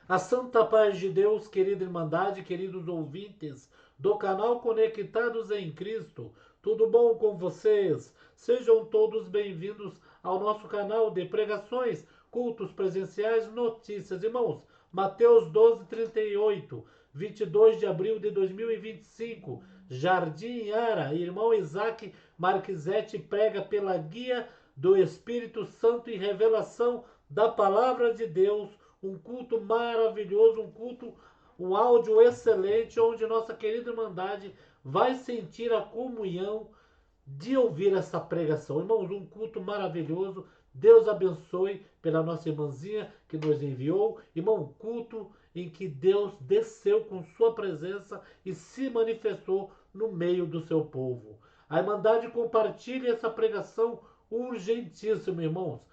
A santa paz de Deus, querida Irmandade, queridos ouvintes do canal Conectados em Cristo, tudo bom com vocês? Sejam todos bem-vindos ao nosso canal de pregações, cultos presenciais, notícias. Irmãos, Mateus 12:38, 22 de abril de 2025, Jardim Ara, irmão Isaac Marquizete prega pela guia do Espírito Santo e revelação da Palavra de Deus, um culto maravilhoso, um áudio excelente, onde nossa querida Irmandade vai sentir a comunhão de ouvir essa pregação. Irmãos, um culto maravilhoso. Deus abençoe pela nossa irmãzinha que nos enviou. Irmão, um culto em que Deus desceu com sua presença e se manifestou no meio do seu povo. A Irmandade compartilha essa pregação urgentíssima, irmãos.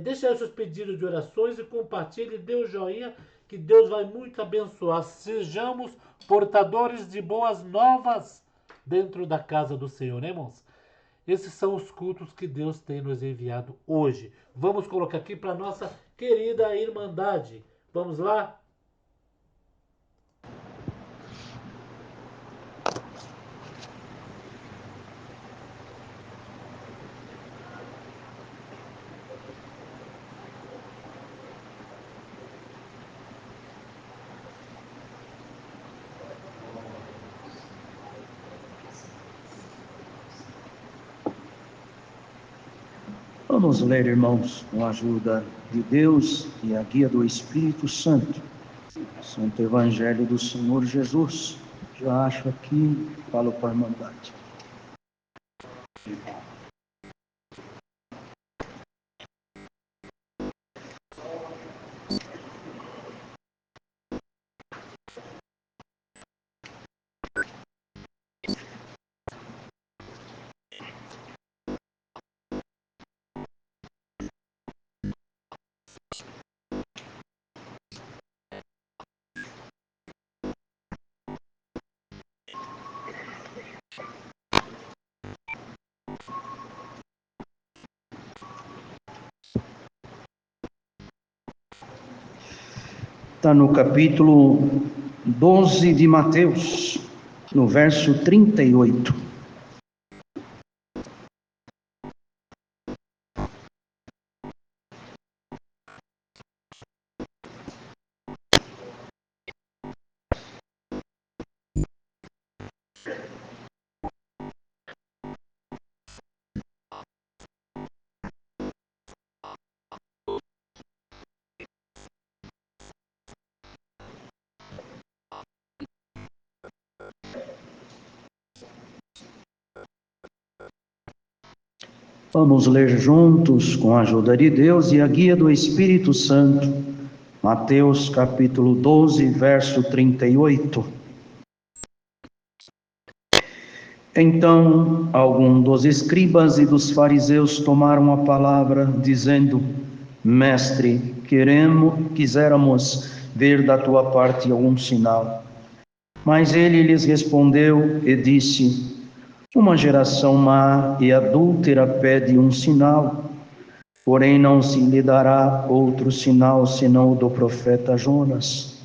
Deixe aí seus pedidos de orações e compartilhe, dê o joinha, que Deus vai muito abençoar. Sejamos portadores de boas novas dentro da casa do Senhor, né, irmãos? Esses são os cultos que Deus tem nos enviado hoje. Vamos colocar aqui para nossa querida Irmandade. Vamos lá? Vamos ler, irmãos, com a ajuda de Deus e a guia do Espírito Santo, Santo Evangelho do Senhor Jesus. Já acho aqui, falo para a Irmandade. Está no capítulo 12 de Mateus, no verso 38. Vamos ler juntos, com a ajuda de Deus e a guia do Espírito Santo, Mateus capítulo 12, verso 38. Então, alguns dos escribas e dos fariseus tomaram a palavra, dizendo: Mestre, quiséramos ver da tua parte algum sinal. Mas ele lhes respondeu e disse: Uma geração má e adúltera pede um sinal, porém não se lhe dará outro sinal senão o do profeta Jonas.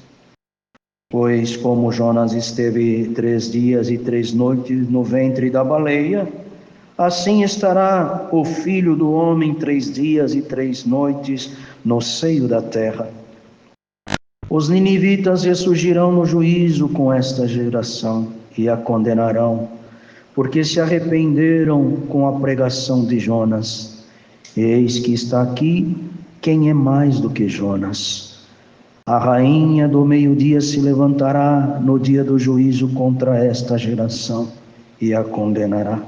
Pois como Jonas esteve 3 dias e 3 noites no ventre da baleia, assim estará o Filho do Homem 3 dias e 3 noites no seio da terra. Os ninivitas ressurgirão no juízo com esta geração e a condenarão, porque se arrependeram com a pregação de Jonas. Eis que está aqui quem é mais do que Jonas. A rainha do meio-dia se levantará no dia do juízo contra esta geração e a condenará.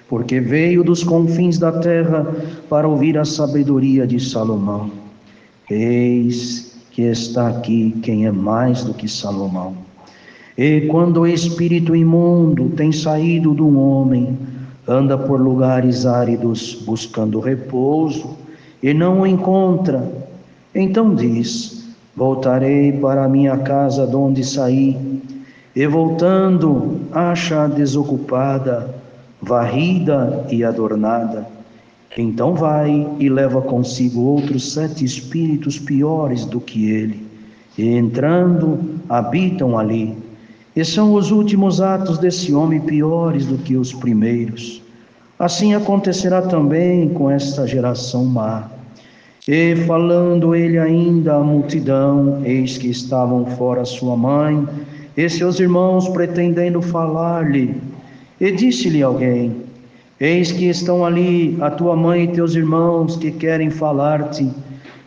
Porque veio dos confins da terra para ouvir a sabedoria de Salomão. Eis que está aqui quem é mais do que Salomão. E quando o espírito imundo tem saído de um homem, anda por lugares áridos buscando repouso e não o encontra, então diz: voltarei para a minha casa de onde saí. E voltando, acha-a desocupada, varrida e adornada. Então vai e leva consigo outros 7 espíritos piores do que ele, e entrando, habitam ali. E são os últimos atos desse homem piores do que os primeiros. Assim acontecerá também com esta geração má. E falando ele ainda à multidão, eis que estavam fora sua mãe e seus irmãos pretendendo falar-lhe. E disse-lhe alguém: eis que estão ali a tua mãe e teus irmãos que querem falar-te.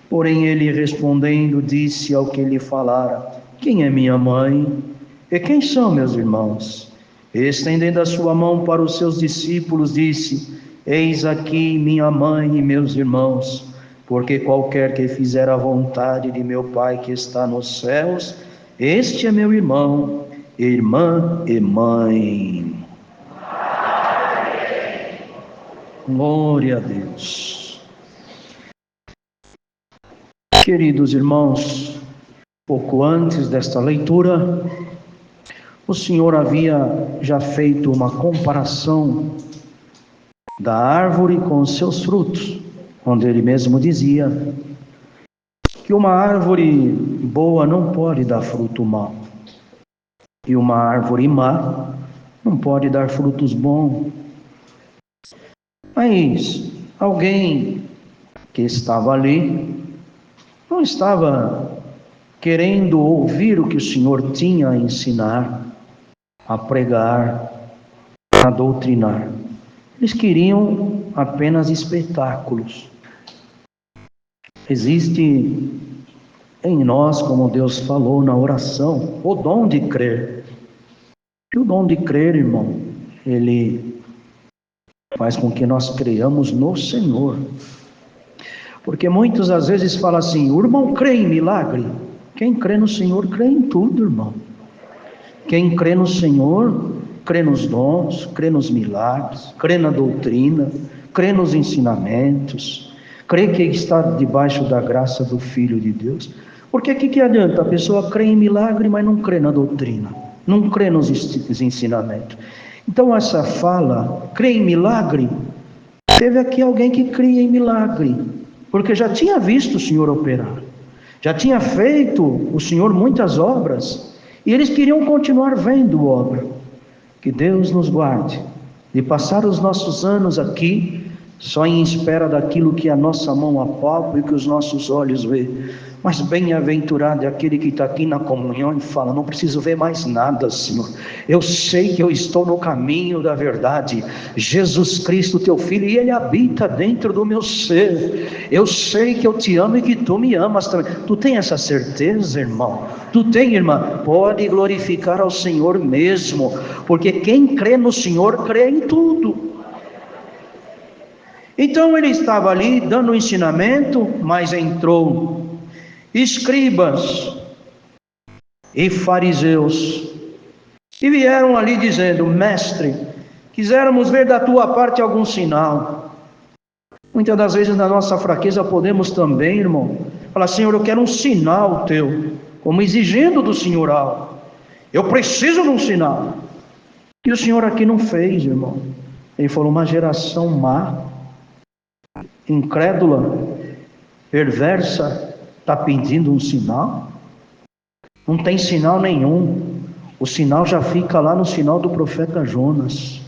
Porém ele respondendo disse ao que lhe falara: quem é minha mãe? E quem são meus irmãos? E estendendo a sua mão para os seus discípulos, disse: eis aqui minha mãe e meus irmãos. Porque qualquer que fizer a vontade de meu Pai que está nos céus, este é meu irmão, irmã e mãe. Glória a Deus. Queridos irmãos, pouco antes desta leitura, o Senhor havia já feito uma comparação da árvore com os seus frutos, onde ele mesmo dizia que uma árvore boa não pode dar fruto mau, e uma árvore má não pode dar frutos bons. Mas alguém que estava ali não estava querendo ouvir o que o Senhor tinha a ensinar, a pregar, a doutrinar. Eles queriam apenas espetáculos. Existe em nós, como Deus falou na oração, o dom de crer. E o dom de crer, irmão, ele faz com que nós creiamos no Senhor. Porque muitos às vezes falam assim: o irmão crê em milagre. Quem crê no Senhor crê em tudo, irmão. Quem crê no Senhor crê nos dons, crê nos milagres, crê na doutrina, crê nos ensinamentos, crê que está debaixo da graça do Filho de Deus. Porque o que adianta? A pessoa crê em milagre, mas não crê na doutrina, não crê nos ensinamentos. Então essa fala, crê em milagre, teve aqui alguém que cria em milagre, porque já tinha visto o Senhor operar, já tinha feito o Senhor muitas obras, e eles queriam continuar vendo obra. Que Deus nos guarde de passar os nossos anos aqui só em espera daquilo que a nossa mão apalpa e que os nossos olhos vê. Mas bem-aventurado é aquele que está aqui na comunhão e fala: não preciso ver mais nada, Senhor. Eu sei que eu estou no caminho da verdade. Jesus Cristo, teu Filho, e Ele habita dentro do meu ser. Eu sei que eu te amo e que tu me amas também. Tu tem essa certeza, irmão? Tu tem, irmã? Pode glorificar ao Senhor mesmo, porque quem crê no Senhor crê em tudo. Então ele estava ali dando o ensinamento, mas entrou escribas e fariseus e vieram ali dizendo: mestre, quiséramos ver da tua parte algum sinal. Muitas das vezes na nossa fraqueza podemos também, irmão, falar: Senhor, eu quero um sinal teu, como exigindo do Senhor algo. Eu preciso de um sinal. E o Senhor aqui não fez, irmão. Ele falou: uma geração má, incrédula, perversa, está pedindo um sinal? Não tem sinal nenhum. O sinal já fica lá no sinal do profeta Jonas.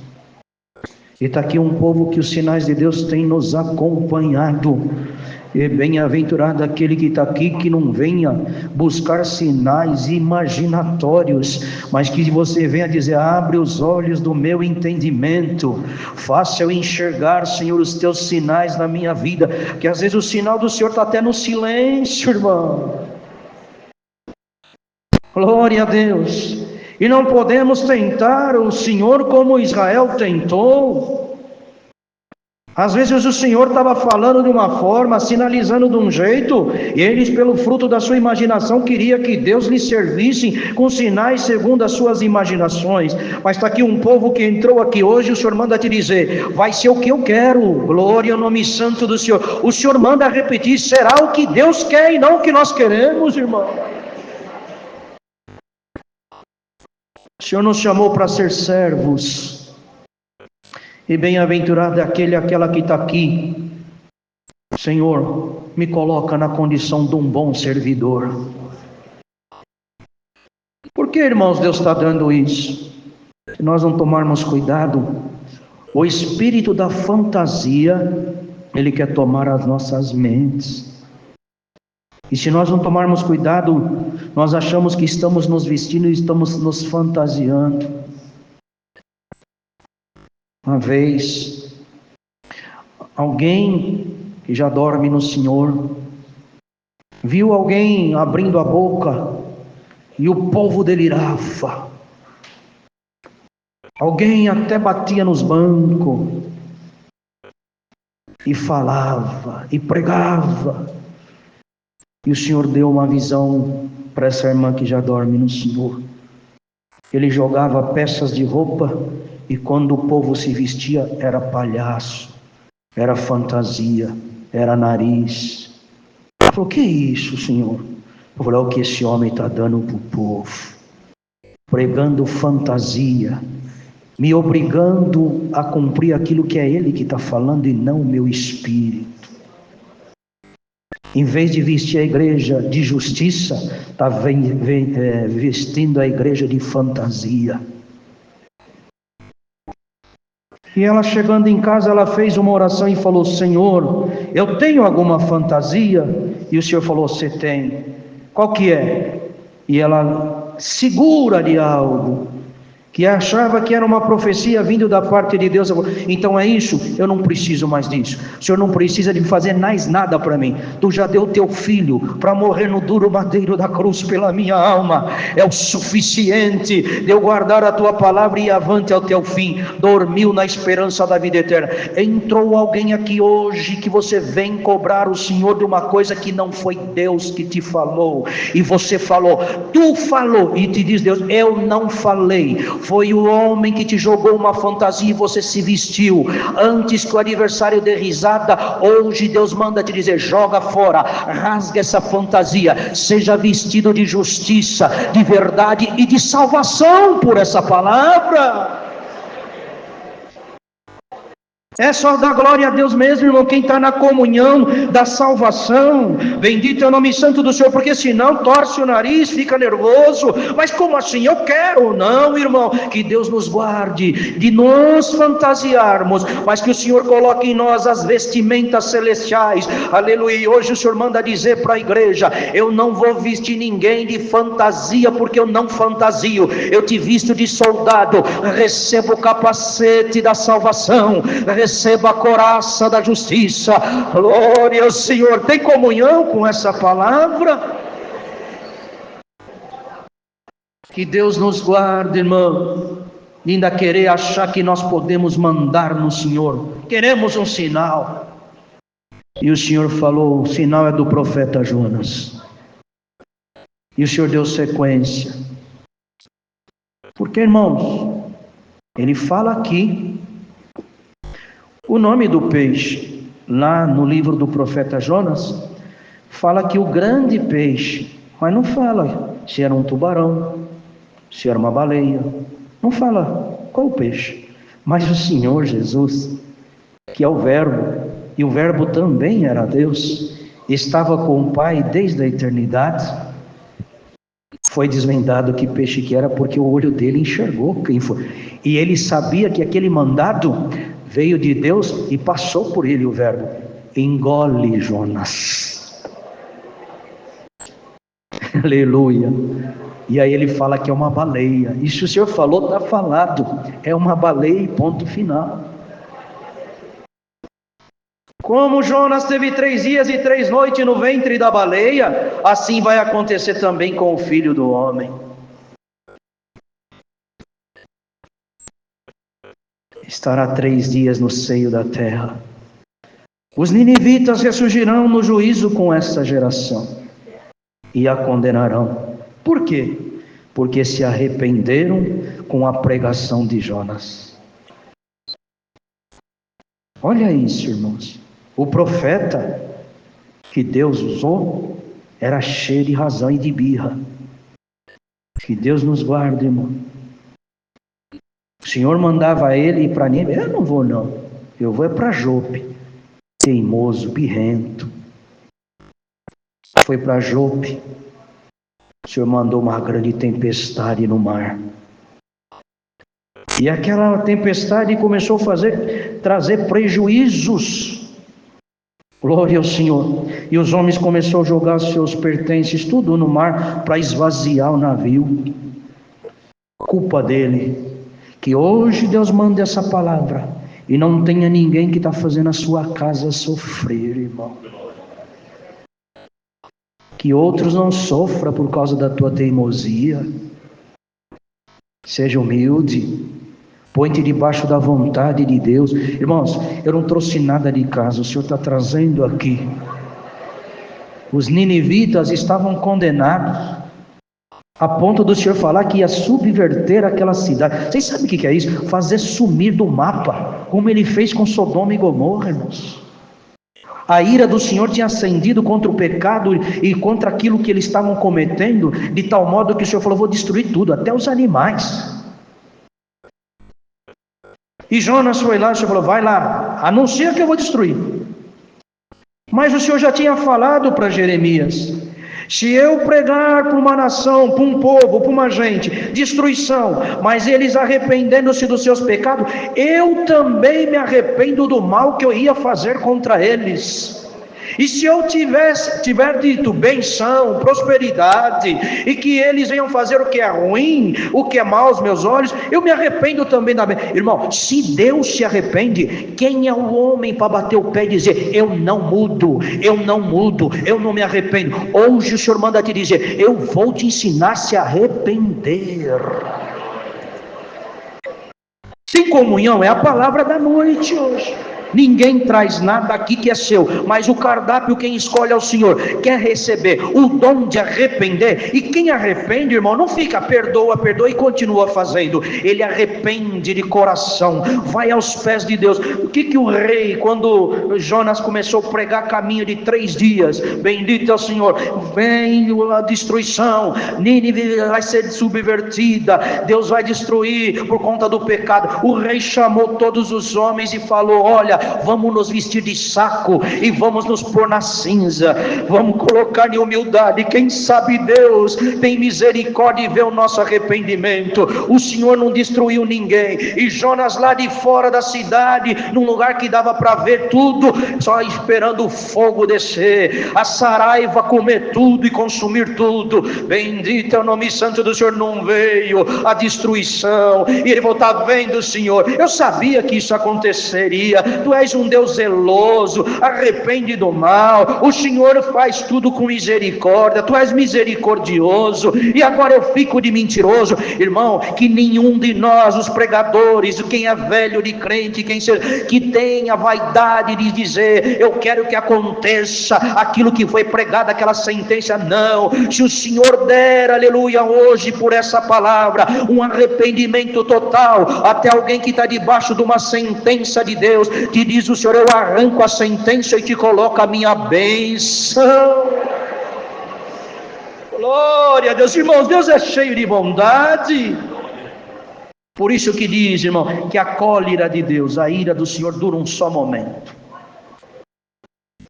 E está aqui um povo que os sinais de Deus têm nos acompanhado. E bem-aventurado aquele que está aqui, que não venha buscar sinais imaginatórios, mas que você venha dizer: abre os olhos do meu entendimento, faça eu enxergar, Senhor, os teus sinais na minha vida, que às vezes o sinal do Senhor está até no silêncio, irmão. Glória a Deus. E não podemos tentar o Senhor como Israel tentou. Às vezes o Senhor estava falando de uma forma, sinalizando de um jeito, e eles, pelo fruto da sua imaginação, queria que Deus lhes servisse com sinais segundo as suas imaginações. Mas está aqui um povo que entrou aqui hoje, o Senhor manda te dizer: vai ser o que eu quero. Glória ao nome santo do Senhor. O Senhor manda repetir: será o que Deus quer e não o que nós queremos, irmão. O Senhor nos chamou para ser servos. E bem-aventurado é aquela que está aqui. Senhor, me coloca na condição de um bom servidor. Por que, irmãos, Deus está dando isso? Se nós não tomarmos cuidado, o espírito da fantasia, ele quer tomar as nossas mentes. E se nós não tomarmos cuidado, nós achamos que estamos nos vestindo e estamos nos fantasiando. Uma vez, alguém que já dorme no Senhor, viu alguém abrindo a boca e o povo delirava. Alguém até batia nos bancos e falava e pregava. E o Senhor deu uma visão para essa irmã que já dorme no Senhor. Ele jogava peças de roupa e quando o povo se vestia era palhaço, era fantasia, era nariz. Ele falou: que é isso, Senhor? Eu falei: é o que esse homem está dando para o povo, pregando fantasia, me obrigando a cumprir aquilo que é Ele que está falando e não o meu espírito. Em vez de vestir a igreja de justiça, está vestindo a igreja de fantasia. E ela, chegando em casa, ela fez uma oração e falou: Senhor, eu tenho alguma fantasia? E o Senhor falou: você tem. Qual que é? E ela segura de algo que achava que era uma profecia vindo da parte de Deus. Então é isso, eu não preciso mais disso. O Senhor não precisa de fazer mais nada para mim. Tu já deu teu filho para morrer no duro madeiro da cruz pela minha alma. É o suficiente de eu guardar a tua palavra e ir avante ao teu fim. Dormiu na esperança da vida eterna. Entrou alguém aqui hoje que você vem cobrar o Senhor de uma coisa que não foi Deus que te falou, e você falou, tu falou, e te diz Deus: eu não falei. Foi o homem que te jogou uma fantasia e você se vestiu. Antes que o adversário dê risada, hoje Deus manda te dizer: joga fora, rasga essa fantasia, seja vestido de justiça, de verdade e de salvação por essa palavra. É só dar glória a Deus mesmo, irmão, quem está na comunhão da salvação. Bendito é o nome santo do Senhor, porque senão torce o nariz, fica nervoso. Mas como assim? Eu quero. Não, irmão, que Deus nos guarde de nos fantasiarmos, mas que o Senhor coloque em nós as vestimentas celestiais. Aleluia. E hoje o Senhor manda dizer para a igreja: eu não vou vestir ninguém de fantasia, porque eu não fantasio. Eu te visto de soldado. Receba o capacete da salvação, receba a couraça da justiça. Glória ao Senhor. Tem comunhão com essa palavra? Que Deus nos guarde, irmão, de ainda querer achar que nós podemos mandar no Senhor. Queremos um sinal, e o Senhor falou: o sinal é do profeta Jonas. E o Senhor deu sequência, porque, irmãos, ele fala aqui o nome do peixe. Lá no livro do profeta Jonas, fala que o grande peixe, mas não fala se era um tubarão, se era uma baleia, não fala qual o peixe. Mas o Senhor Jesus, que é o Verbo, e o Verbo também era Deus, estava com o Pai desde a eternidade, foi desvendado que peixe que era, porque o olho dele enxergou quem foi, e ele sabia que aquele mandado veio de Deus e passou por ele o Verbo: engole Jonas. Aleluia. E aí ele fala que é uma baleia. E se o Senhor falou, está falado. É uma baleia e ponto final. Como Jonas teve 3 dias e 3 noites no ventre da baleia, assim vai acontecer também com o Filho do Homem. Estará 3 dias no seio da terra. Os ninivitas ressurgirão no juízo com essa geração e a condenarão. Por quê? Porque se arrependeram com a pregação de Jonas. Olha isso, irmãos. O profeta que Deus usou era cheio de razão e de birra. Que Deus nos guarde, irmão. O Senhor mandava ele ir para Nínive. Eu não vou não, eu vou para Jope. Teimoso, birrento. Foi para Jope. O Senhor mandou uma grande tempestade no mar. E aquela tempestade começou a trazer prejuízos. Glória ao Senhor. E os homens começaram a jogar seus pertences tudo no mar para esvaziar o navio. Culpa dele. Que hoje Deus manda essa palavra e não tenha ninguém que está fazendo a sua casa sofrer, irmão. Que outros não sofram por causa da tua teimosia. Seja humilde. Põe-te debaixo da vontade de Deus. Irmãos, eu não trouxe nada de casa, o Senhor está trazendo aqui. Os ninivitas estavam condenados, a ponto do Senhor falar que ia subverter aquela cidade. Vocês sabem o que é isso? Fazer sumir do mapa, como ele fez com Sodoma e Gomorra, irmãos. A ira do Senhor tinha acendido contra o pecado e contra aquilo que eles estavam cometendo, de tal modo que o Senhor falou: vou destruir tudo, até os animais. E Jonas foi lá, o Senhor falou: vai lá, anuncia que eu vou destruir. Mas o Senhor já tinha falado para Jeremias: se eu pregar para uma nação, para um povo, para uma gente, destruição, mas eles arrependendo-se dos seus pecados, eu também me arrependo do mal que eu ia fazer contra eles. E se eu tiver dito benção, prosperidade, e que eles venham fazer o que é ruim, o que é mau aos meus olhos, eu me arrependo também da bênção. Irmão, se Deus se arrepende, quem é o homem para bater o pé e dizer: eu não mudo, eu não me arrependo? Hoje o Senhor manda te dizer: eu vou te ensinar a se arrepender. Sem comunhão é a palavra da noite hoje. Ninguém traz nada aqui que é seu, mas o cardápio quem escolhe é o Senhor. Quer receber o dom de arrepender? E quem arrepende, irmão, não fica perdoa e continua fazendo. Ele arrepende de coração, vai aos pés de Deus. O que o rei, quando Jonas começou a pregar caminho de 3 dias, bendito é o Senhor, vem a destruição, Nínive vai ser subvertida, Deus vai destruir por conta do pecado. O rei chamou todos os homens e falou: olha, vamos nos vestir de saco e vamos nos pôr na cinza, vamos colocar em humildade. Quem sabe Deus tem misericórdia e vê o nosso arrependimento. O Senhor não destruiu ninguém, e Jonas lá de fora da cidade, num lugar que dava para ver tudo, só esperando o fogo descer, a saraiva comer tudo e consumir tudo. Bendito é o nome santo do Senhor. Não veio a destruição, e ele falou: está vendo, Senhor, eu sabia que isso aconteceria. Tu és um Deus zeloso, arrepende do mal, o Senhor faz tudo com misericórdia, tu és misericordioso, e agora eu fico de mentiroso. Irmão, que nenhum de nós, os pregadores, quem é velho de crente, que tenha vaidade de dizer: eu quero que aconteça aquilo que foi pregado, aquela sentença. Não, se o Senhor der, aleluia, hoje por essa palavra, um arrependimento total, até alguém que está debaixo de uma sentença de Deus, que diz o Senhor: eu arranco a sentença e te coloco a minha bênção. Glória a Deus. Irmãos, Deus é cheio de bondade. Por isso que diz, irmão, que a cólera de Deus, a ira do Senhor dura um só momento.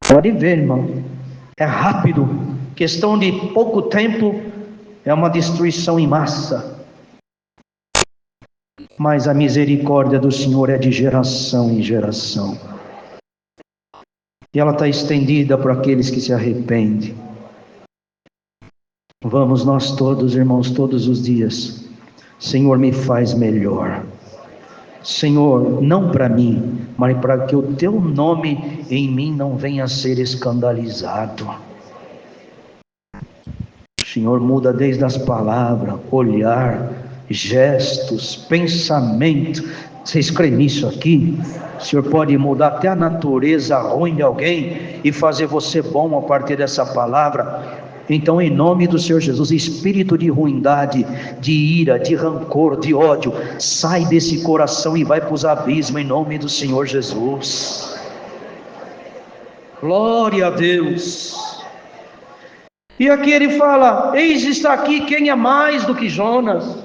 Pode ver, irmão, é rápido, questão de pouco tempo, é uma destruição em massa. Mas a misericórdia do Senhor é de geração em geração, e ela está estendida para aqueles que se arrependem. Vamos nós todos, irmãos, todos os dias: Senhor, me faz melhor. Senhor, não para mim, mas para que o teu nome em mim não venha a ser escandalizado. Senhor, muda desde as palavras, olhar, gestos, pensamento. Vocês creem nisso aqui? O Senhor pode mudar até a natureza ruim de alguém e fazer você bom a partir dessa palavra. Então, em nome do Senhor Jesus, espírito de ruindade, de ira, de rancor, de ódio, sai desse coração e vai para os abismos, em nome do Senhor Jesus. Glória a Deus. E aqui ele fala: eis está aqui quem é mais do que Jonas.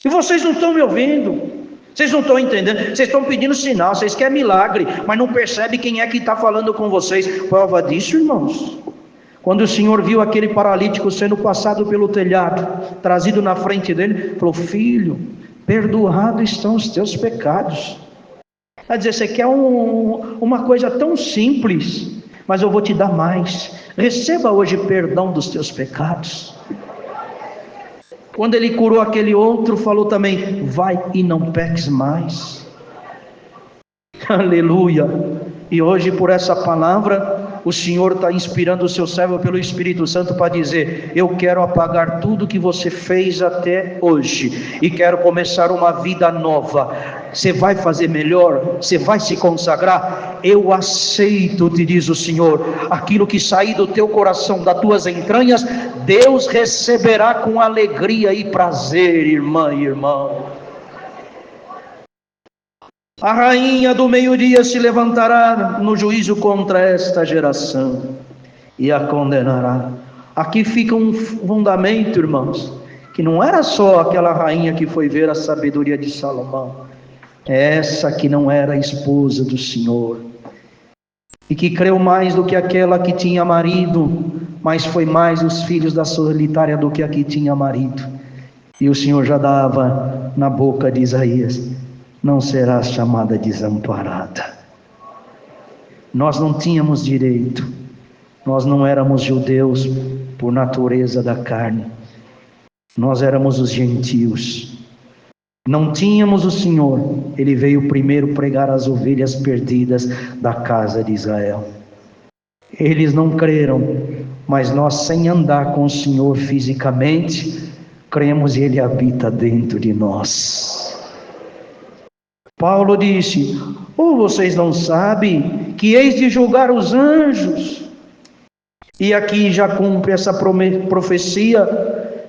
E vocês não estão me ouvindo. Vocês não estão entendendo, vocês estão pedindo sinal, vocês querem milagre, mas não percebem quem é que está falando com vocês. Prova disso, irmãos, quando o Senhor viu aquele paralítico sendo passado pelo telhado, trazido na frente dele, falou: filho, perdoados estão os teus pecados. Quer dizer, você quer uma coisa tão simples, mas eu vou te dar mais. Receba hoje perdão dos teus pecados. Quando ele curou aquele outro, falou também: vai e não peques mais. Aleluia. E hoje, por essa palavra, o Senhor está inspirando o seu servo pelo Espírito Santo para dizer: eu quero apagar tudo que você fez até hoje e quero começar uma vida nova. Você vai fazer melhor? Você vai se consagrar? Eu aceito, te diz o Senhor, aquilo que sair do teu coração, das tuas entranhas, Deus receberá com alegria e prazer, irmã e irmão. A rainha do meio-dia se levantará no juízo contra esta geração e a condenará. Aqui fica um fundamento, irmãos, que não era só aquela rainha que foi ver a sabedoria de Salomão, é essa que não era a esposa do Senhor, e que creu mais do que aquela que tinha marido, mas foi mais os filhos da solitária do que a que tinha marido. E o Senhor já dava na boca de Isaías: não serás chamada desamparada. Nós não tínhamos direito, nós não éramos judeus por natureza da carne, nós éramos os gentios, não tínhamos o Senhor. Ele veio primeiro pregar as ovelhas perdidas da casa de Israel. Eles não creram, mas nós, sem andar com o Senhor fisicamente, cremos e Ele habita dentro de nós. Paulo disse: ou vocês não sabem que eis de julgar os anjos? E aqui já cumpre essa profecia,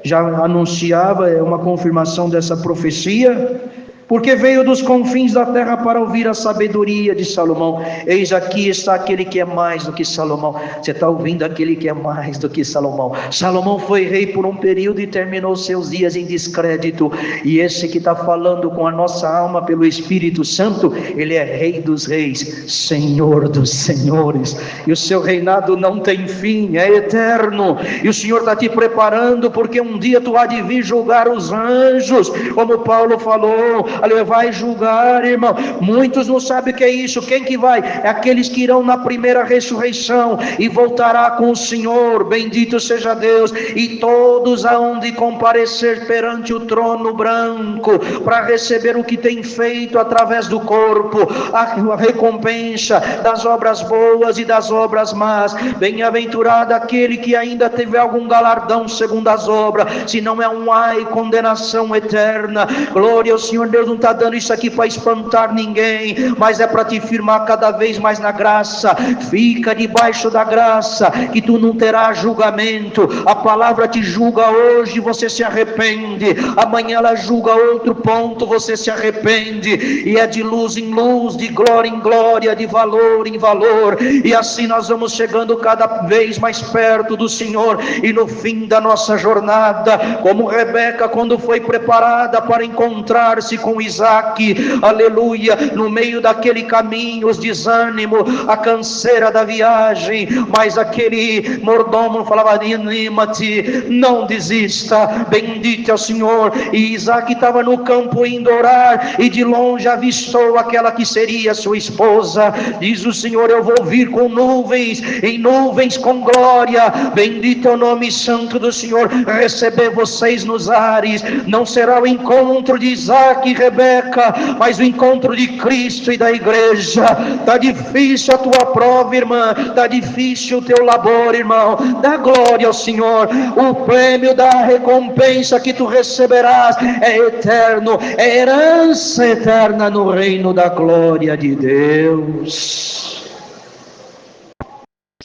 já anunciava, é uma confirmação dessa profecia, porque veio dos confins da terra para ouvir a sabedoria de Salomão. Eis aqui está aquele que é mais do que Salomão. Você está ouvindo aquele que é mais do que Salomão. Salomão foi rei por um período e terminou seus dias em descrédito, e esse que está falando com a nossa alma pelo Espírito Santo, ele é Rei dos reis, Senhor dos senhores, e o seu reinado não tem fim, é eterno. E o Senhor está te preparando, porque um dia tu há de vir julgar os anjos, como Paulo falou. Ele vai julgar, irmão. Muitos não sabem o que é isso. Quem que vai? É aqueles que irão na primeira ressurreição e voltará com o Senhor. Bendito seja Deus. E todos hão de comparecer perante o trono branco para receber o que tem feito através do corpo, a recompensa das obras boas e das obras más. Bem-aventurado aquele que ainda teve algum galardão segundo as obras, se não é um ai, condenação eterna. Glória ao Senhor. Deus não está dando isso aqui para espantar ninguém, mas é para te firmar cada vez mais na graça. Fica debaixo da graça, que tu não terás julgamento. A palavra te julga hoje, você se arrepende. Amanhã ela julga outro ponto, você se arrepende. E é de luz em luz, de glória em glória, de valor em valor. E assim nós vamos chegando cada vez mais perto do Senhor. E no fim da nossa jornada, como Rebeca, quando foi preparada para encontrar-se com Isaac, aleluia, no meio daquele caminho, os desânimos, a canseira da viagem, mas aquele mordomo falava: anima-te, não desista, bendito é o Senhor. E Isaac estava no campo indo orar, e de longe avistou aquela que seria sua esposa. Diz o Senhor: eu vou vir com nuvens, em nuvens com glória, bendito é o nome santo do Senhor, receber vocês nos ares. Não será o encontro de Isaac e Rebeca, mas o encontro de Cristo e da igreja. Está difícil a tua prova, irmã, está difícil o teu labor, irmão. Dá glória ao Senhor. O prêmio da recompensa que tu receberás é eterno, é herança eterna no reino da glória de Deus.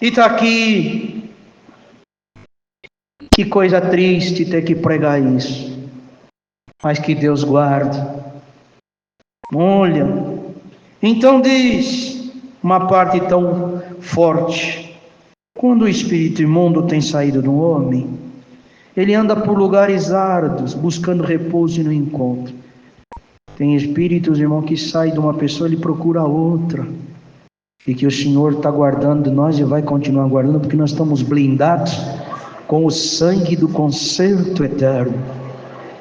E está aqui. Que coisa triste ter que pregar isso, mas que Deus guarde. Olha, então diz uma parte tão forte: quando o espírito imundo tem saído do homem, ele anda por lugares árduos, buscando repouso e não encontra. Tem espíritos, irmão, que saem de uma pessoa, ele procura outra. E que o Senhor está guardando de nós e vai continuar guardando, porque nós estamos blindados com o sangue do concerto eterno.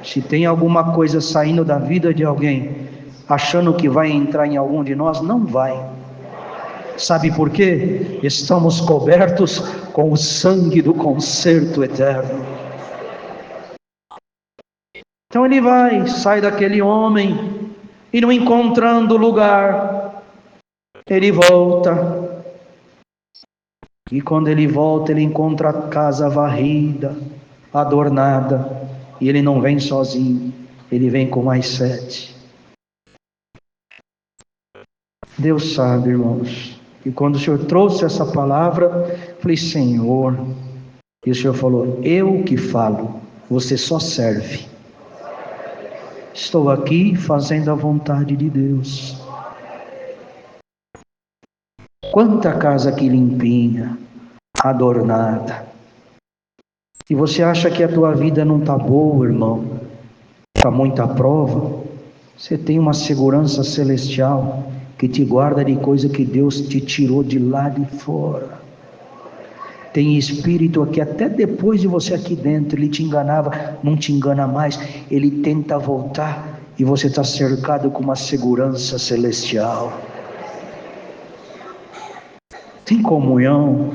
Se tem alguma coisa saindo da vida de alguém, achando que vai entrar em algum de nós, não vai. Sabe por quê? Estamos cobertos com o sangue do concerto eterno. Então ele vai, sai daquele homem, e não encontrando lugar, ele volta. E quando ele volta, ele encontra a casa varrida, adornada. E ele não vem sozinho, ele vem com mais 7. Deus sabe, irmãos, que quando o Senhor trouxe essa palavra, eu falei, Senhor, e o Senhor falou, eu que falo, você só serve. Estou aqui fazendo a vontade de Deus. Quanta casa aqui limpinha, adornada. E você acha que a tua vida não está boa, irmão? Está muita prova? Você tem uma segurança celestial que te guarda de coisa que Deus te tirou de lá de fora. Tem espírito aqui, até depois de você aqui dentro, ele te enganava, não te engana mais, ele tenta voltar e você está cercado com uma segurança celestial. Tem comunhão.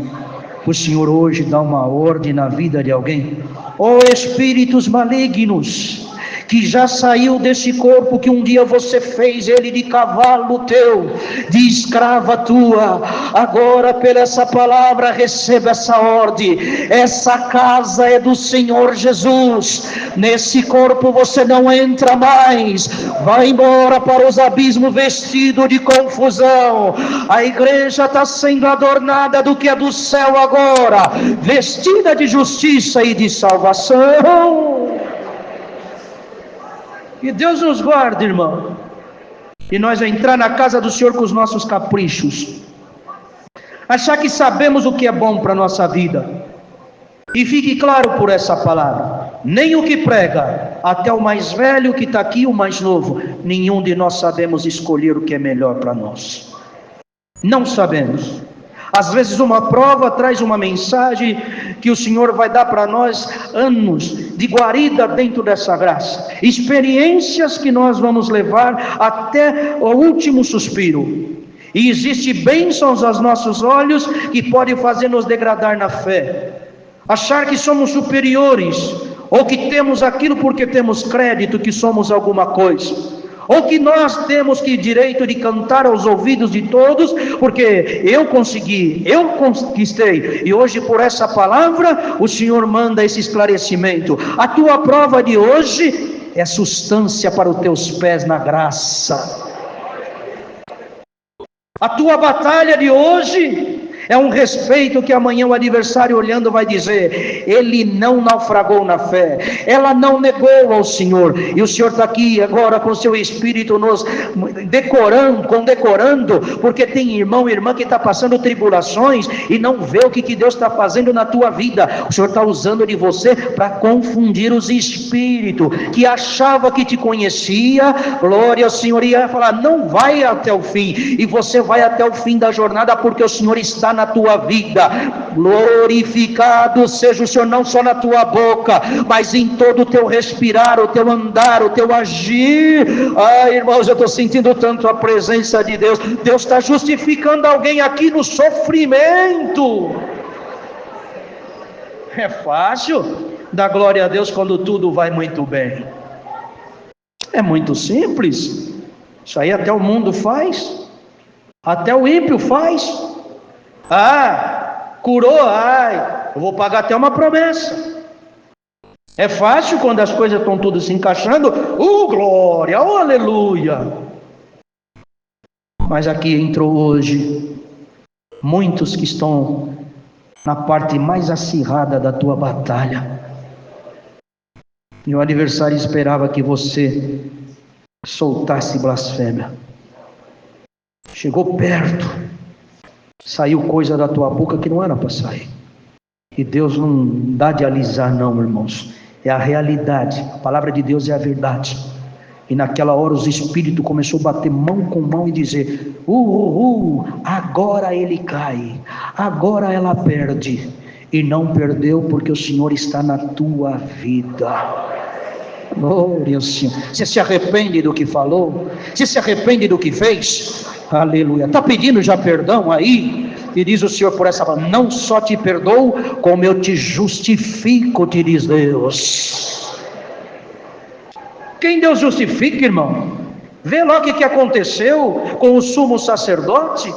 O Senhor hoje dá uma ordem na vida de alguém. Ó espíritos malignos, que já saiu desse corpo que um dia você fez ele de cavalo teu, de escrava tua, agora pela essa palavra receba essa ordem. Essa casa é do Senhor Jesus, nesse corpo você não entra mais, vai embora para os abismos vestido de confusão. A igreja está sendo adornada do que é do céu agora, vestida de justiça e de salvação. E Deus nos guarde, irmão, e nós entrar na casa do Senhor com os nossos caprichos, achar que sabemos o que é bom para a nossa vida. E fique claro por essa palavra, nem o que prega, até o mais velho que está aqui, o mais novo, nenhum de nós sabemos escolher o que é melhor para nós. Não sabemos. Às vezes uma prova traz uma mensagem que o Senhor vai dar para nós, anos de guarida dentro dessa graça, experiências que nós vamos levar até o último suspiro. E existe bênçãos aos nossos olhos que podem fazer nos degradar na fé, achar que somos superiores, ou que temos aquilo porque temos crédito que somos alguma coisa, ou que nós temos que direito de cantar aos ouvidos de todos, porque eu consegui, eu conquistei, e hoje por essa palavra o Senhor manda esse esclarecimento. A tua prova de hoje é substância para os teus pés na graça. A tua batalha de hoje é um respeito que amanhã o adversário olhando vai dizer, ele não naufragou na fé, ela não negou ao Senhor, e o Senhor está aqui agora com o seu Espírito nos condecorando, porque tem irmão e irmã que está passando tribulações e não vê o que Deus está fazendo na tua vida. O Senhor está usando de você para confundir os espíritos que achava que te conhecia. Glória ao Senhor, ia falar, não vai até o fim, e você vai até o fim da jornada, porque o Senhor está na tua vida. Glorificado seja o Senhor, não só na tua boca, mas em todo o teu respirar, o teu andar, o teu agir. Ai, irmãos, eu estou sentindo tanto a presença de Deus. Deus está justificando alguém aqui no sofrimento. É fácil dar glória a Deus quando tudo vai muito bem. É muito simples. Isso aí até o mundo faz, até o ímpio faz. Curou, eu vou pagar até uma promessa. É fácil quando as coisas estão tudo se encaixando, glória, aleluia. Mas aqui entrou hoje muitos que estão na parte mais acirrada da tua batalha, e o adversário esperava que você soltasse blasfêmia. Chegou perto, saiu coisa da tua boca que não era para sair. E Deus não dá de alisar não, irmãos. É a realidade. A palavra de Deus é a verdade. E naquela hora os espíritos começou a bater mão com mão e dizer: agora ele cai, agora ela perde. E não perdeu, porque o Senhor está na tua vida. Glória ao Senhor. Você se arrepende do que falou? Você se arrepende do que fez? Aleluia. Está pedindo já perdão aí? E diz o Senhor por essa palavra: não só te perdoo, como eu te justifico, te diz Deus. Quem Deus justifica, irmão? Vê lá o que aconteceu com o sumo sacerdote.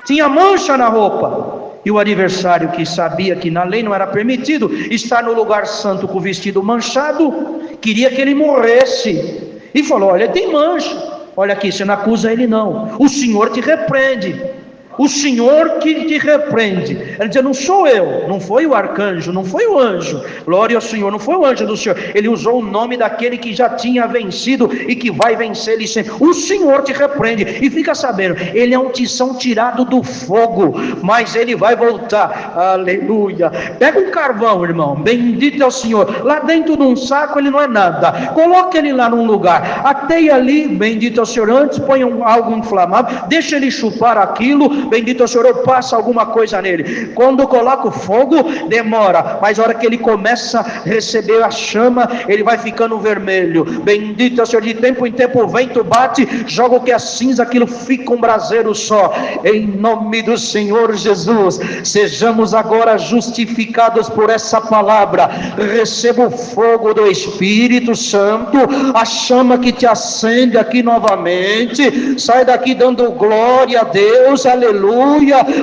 Tinha mancha na roupa. E o adversário, que sabia que na lei não era permitido estar no lugar santo com o vestido manchado, queria que ele morresse. E falou: olha, tem mancha. Olha aqui, você não acusa ele não. O Senhor te repreende. O Senhor que te repreende. Ele diz: não sou eu, não foi o arcanjo, não foi o anjo. Glória ao Senhor, não foi o anjo do Senhor. Ele usou o nome daquele que já tinha vencido e que vai vencer ele sempre. O Senhor te repreende. E fica sabendo, ele é um tição tirado do fogo, mas ele vai voltar. Aleluia. Pega um carvão, irmão, bendito é o Senhor. Lá dentro de um saco ele não é nada. Coloca ele lá num lugar, ateia ali, bendito é o Senhor. Antes põe algo inflamável, deixa ele chupar aquilo. Bendito é o Senhor, eu passo alguma coisa nele. Quando eu coloco fogo, demora, mas a hora que ele começa a receber a chama, ele vai ficando vermelho. Bendito é o Senhor. De tempo em tempo o vento bate, joga o que é cinza, aquilo fica um braseiro só. Em nome do Senhor Jesus, sejamos agora justificados por essa palavra. Receba o fogo do Espírito Santo, a chama que te acende aqui novamente. Sai daqui dando glória a Deus, aleluia.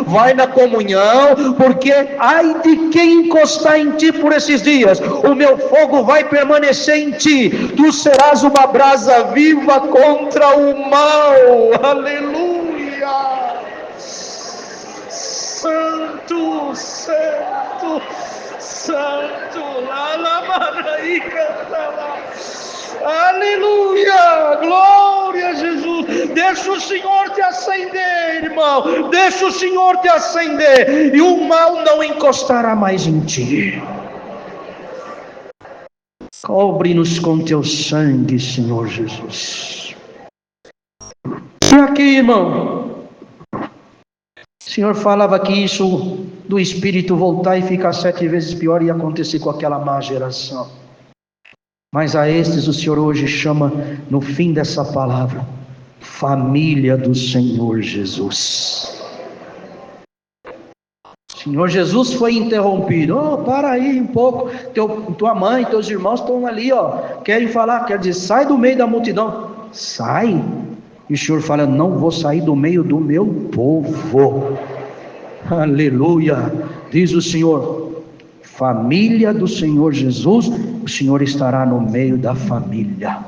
Vai na comunhão, porque ai de quem encostar em ti por esses dias, o meu fogo vai permanecer em ti. Tu serás uma brasa viva contra o mal. Aleluia. Santo, santo, santo. Aleluia, glória a Jesus. Deixa o Senhor te acender, irmão. Deixa o Senhor te acender, e o mal não encostará mais em ti. Cobre-nos com teu sangue, Senhor Jesus. E aqui, irmão, o Senhor falava que isso do espírito voltar e ficar 7 vezes pior ia acontecer com aquela má geração. Mas a estes o Senhor hoje chama, no fim dessa palavra, família do Senhor Jesus. O Senhor Jesus foi interrompido. Para aí um pouco, tua mãe, teus irmãos estão ali, querem falar, quer dizer, sai do meio da multidão. Sai. E o Senhor fala: não vou sair do meio do meu povo. Aleluia. Diz o Senhor, família do Senhor Jesus, o Senhor estará no meio da família,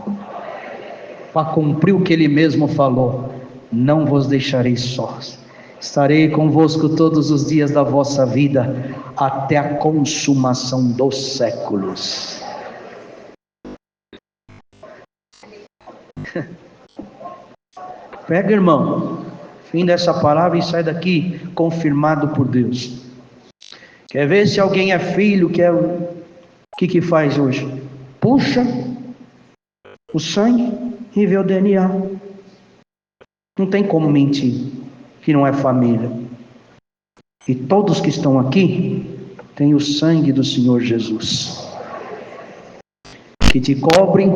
para cumprir o que Ele mesmo falou: não vos deixarei sós, estarei convosco todos os dias da vossa vida, até a consumação dos séculos. Pega, irmão, fim dessa palavra e sai daqui confirmado por Deus. Quer ver se alguém é filho? O que faz hoje? Puxa o sangue e vê o DNA. Não tem como mentir que não é família. E todos que estão aqui têm o sangue do Senhor Jesus, que te cobre,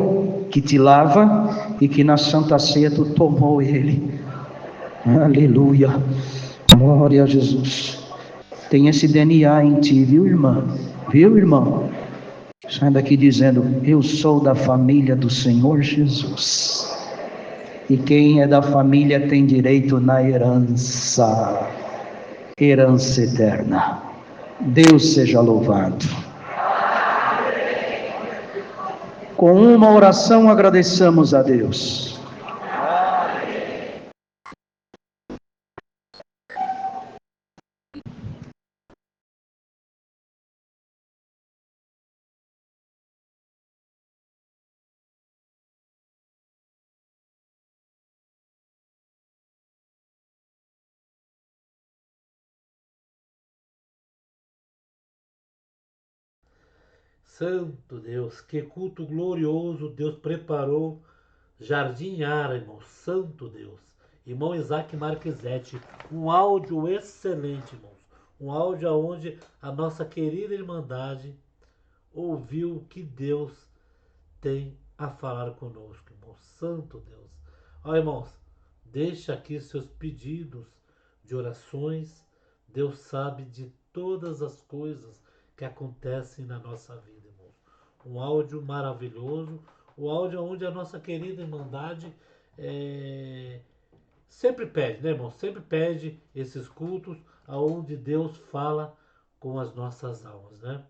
que te lava, e que na Santa Ceia tu tomou ele. Aleluia, glória a Jesus. Tem esse DNA em ti, viu, irmã? Viu, irmão? Sai daqui dizendo: eu sou da família do Senhor Jesus. E quem é da família tem direito na herança eterna. Deus seja louvado. Com uma oração agradeçamos a Deus. Santo Deus, que culto glorioso Deus preparou. Jardim Ara, irmão. Santo Deus. Irmão Isaac Marquezete. Um áudio excelente, irmãos. Um áudio onde a nossa querida Irmandade ouviu o que Deus tem a falar conosco, irmão. Santo Deus. Ó, irmãos, deixa aqui seus pedidos de orações. Deus sabe de todas as coisas que acontecem na nossa vida, irmãos. Um áudio maravilhoso. O áudio onde a nossa querida Irmandade é, sempre pede, né, irmão? Sempre pede esses cultos aonde Deus fala com as nossas almas, né?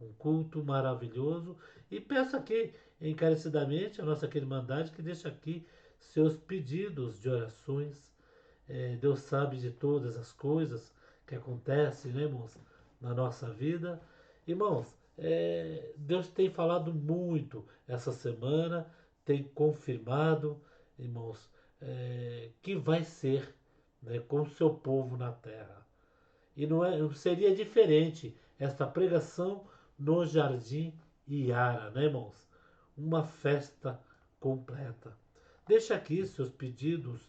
Um culto maravilhoso. E peço aqui encarecidamente a nossa querida Irmandade que deixe aqui seus pedidos de orações. Deus sabe de todas as coisas que acontecem, né, irmãos, na nossa vida. Irmãos, Deus tem falado muito essa semana, tem confirmado, irmãos, que vai ser, né, com o seu povo na terra. E não seria diferente esta pregação no Jardim Iara, né, irmãos? Uma festa completa. Deixa aqui seus pedidos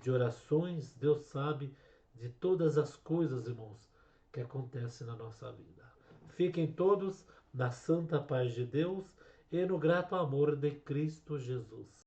de orações. Deus sabe de todas as coisas, irmãos, que acontecem na nossa vida. Fiquem todos na santa paz de Deus e no grato amor de Cristo Jesus.